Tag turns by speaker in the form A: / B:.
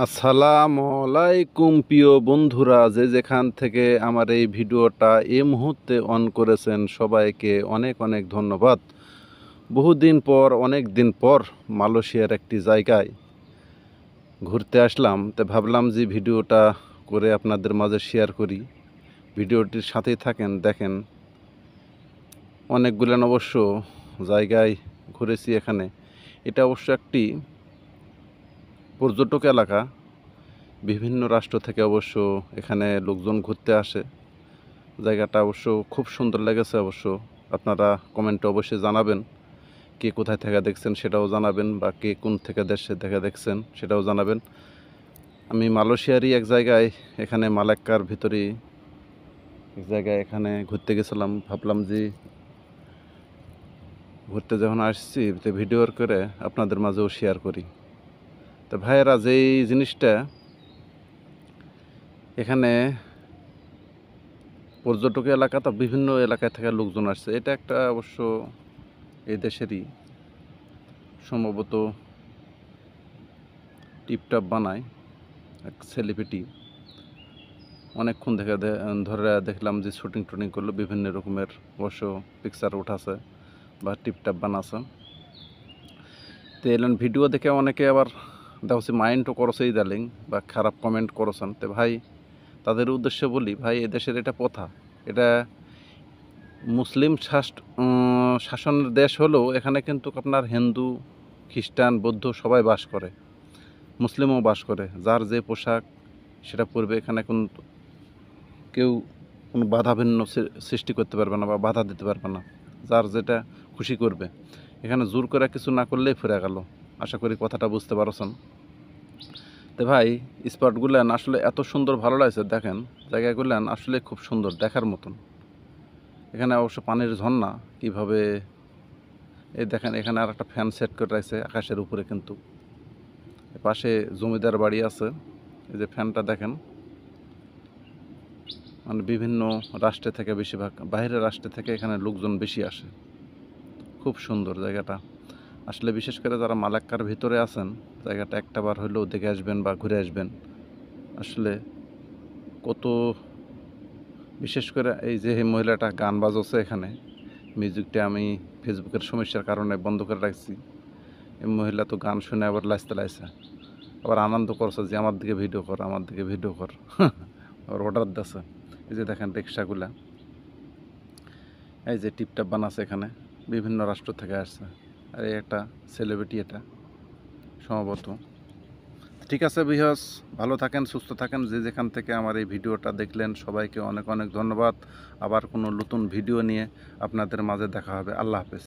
A: আসসালামু আলাইকুম প্রিয় বন্ধুরা, যে যেখান থেকে আমার এই ভিডিওটা এই মুহূর্তে অন করেছেন সবাইকে অনেক অনেক ধন্যবাদ। বহুদিন পর অনেক দিন পর মালয়েশিয়ার একটি জায়গায় ঘুরতে আসলাম, তো ভাবলাম যে ভিডিওটা করে আপনাদের মাঝে শেয়ার করি। ভিডিওটির সাথেই থাকেন, দেখেন অনেকগুলো অবশ্য জায়গায় ঘুরেছি এখানে। এটা অবশ্য একটি পর্যটক এলাকা, বিভিন্ন রাষ্ট্র থেকে অবশ্য এখানে লোকজন ঘুরতে আসে। জায়গাটা অবশ্য খুব সুন্দর লেগেছে। অবশ্য আপনারা কমেন্টে অবশ্যই জানাবেন কে কোথায় থেকে দেখছেন সেটাও জানাবেন, বা কে কোন থেকে দেশে থেকে দেখছেন সেটাও জানাবেন। আমি মালয়েশিয়ারই এক জায়গায়, এখানে মালাক্কার ভিতরেই এক জায়গায় এখানে ঘুরতে গেছিলাম। ভাবলাম যে ঘুরতে যখন আসছি তো ভিডিও করে আপনাদের মাঝেও শেয়ার করি। তো ভাইয়েরা, যেই জিনিসটা এখানে পর্যটক এলাকা, তো বিভিন্ন এলাকায় থেকে লোকজন আসছে। এটা একটা অবশ্য এই দেশেরই সম্ভবত টিপটাপ বানায় এক সেলিব্রিটি। অনেকক্ষণ ধরে দেখলাম যে শুটিং টুটিং করলো, বিভিন্ন রকমের অবশ্য পিকচার উঠাছে বা টিপটাপ বানাছে। তো এলেন ভিডিও দেখে অনেকে আবার দেখছি মাইন্ডও করছে ইদালিং, বা খারাপ কমেন্ট করছেন। তো ভাই, তাদের উদ্দেশ্যে বলি, ভাই এদেশের এটা প্রথা, এটা মুসলিম শাসনের দেশ হলেও এখানে কিন্তু আপনার হিন্দু, খ্রিস্টান, বৌদ্ধ সবাই বাস করে, মুসলিমও বাস করে। যার যে পোশাক সেটা পরবে, এখানে কেউ কোনো বাধাভিন্ন সৃষ্টি করতে পারবে না বা বাধা দিতে পারবে না। যার যেটা খুশি করবে, এখানে জোর করে কিছু না করলেই ফিরে গেল। আশা করি কথাটা বুঝতে পারছেন। তো ভাই, স্পটগুলান আসলে এত সুন্দর, ভালো লাগছে। দেখেন জায়গাগুলান আসলে খুব সুন্দর, দেখার মতন। এখানে অবশ্য পানির ঝর্ণা কিভাবে, এই দেখেন এখানে আর একটা ফ্যান সেট করে রাখছে আকাশের উপরে, কিন্তু পাশে জমিদার বাড়ি আছে। এই যে ফ্যানটা দেখেন, মানে বিভিন্ন রাষ্ট্রে থেকে, বেশিরভাগ বাইরের রাষ্ট্রে থেকে এখানে লোকজন বেশি আসে। খুব সুন্দর জায়গাটা আসলে। বিশেষ করে যারা মালাক্কার ভিতরে আছেন, জায়গাটা একটাবার হলেও দেখে আসবেন বা ঘুরে আসবেন। আসলে কত, বিশেষ করে এই যে মহিলাটা গান বাজাচ্ছে এখানে, মিউজিকটা আমি ফেসবুকের সমস্যার কারণে বন্ধ করে রাখছি। এই মহিলা তো গান শুনে আবার লাইতে লাইছে, আবার আনন্দ করছে যে আমার দিকে ভিডিও কর, আমার দিকে ভিডিও কর। আবার অর্ডার দিচ্ছে। এই যে দেখেন রিক্সাগুলা, এই যে টিপটাপ বানাচ্ছে এখানে, বিভিন্ন রাষ্ট্র থেকে আসছে। আর এই একটা সেলিব্রিটি, এটা সম্ভবত। ঠিক আছে ভিউয়ার্স, ভালো থাকেন, সুস্থ থাকেন। যে যেখান থেকে আমার এই ভিডিওটা দেখলেন সবাইকে অনেক অনেক ধন্যবাদ। আবার কোনো নতুন ভিডিও নিয়ে আপনাদের মাঝে দেখা হবে। আল্লাহ হাফেজ।